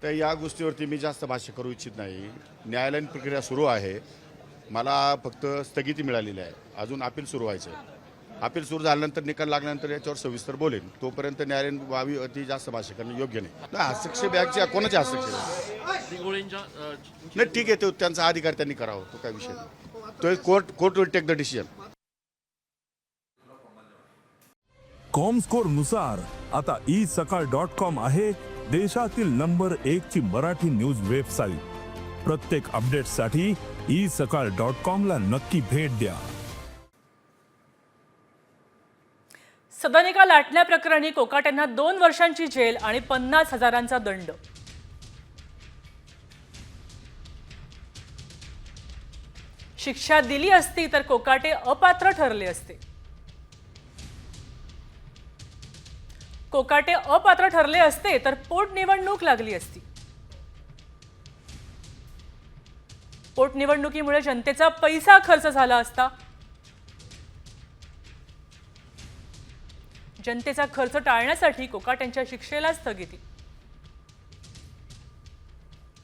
तर या गोष्टीवरती मी जास्त भाष्य करू इच्छित नाही. न्यायालयीन प्रक्रिया सुरू आहे. मला फक्त स्थगिती मिळालेली आहे. अजून अपील सुरू व्हायचं आहे. अपील सुरू झाल्यानंतर निकाल लागल्यानंतर याच्यावर सविस्तर बोलेन. तोपर्यंत न्यायालयीन बाबी अति जास्त भाष्य करणं योग्य नाही. हस्तक्षेप याच्या कोणाचे हस्तक्षेप नाही, ठीक आहे, तो त्यांचा अधिकार त्यांनी करावा, तो काय विषय नाही. तो court will take the decision. Comscore नुसार आता isakal.com आहे देशातील नंबर 1 ची मराठी न्यूज वेबसाईट. प्रत्येक अपडेटसाठी isakal.com ला नक्की भेट द्या. सदनिका लाटण्याप्रकरणी कोकाटेंना 2 वर्षांची जेल आणि 50,000चा दंड. शिक्षा दिली असती तर कोकाटे अपात्र ठरले असते. कोकाटे अपात्र ठरले असते तर पोटनिवडणूक लागली असती. पोटनिवडणुकीमुळे जनतेचा पैसा खर्च झाला असता. जनतेचा खर्च टाळण्यासाठी कोकाटेंच्या शिक्षेला स्थगिती.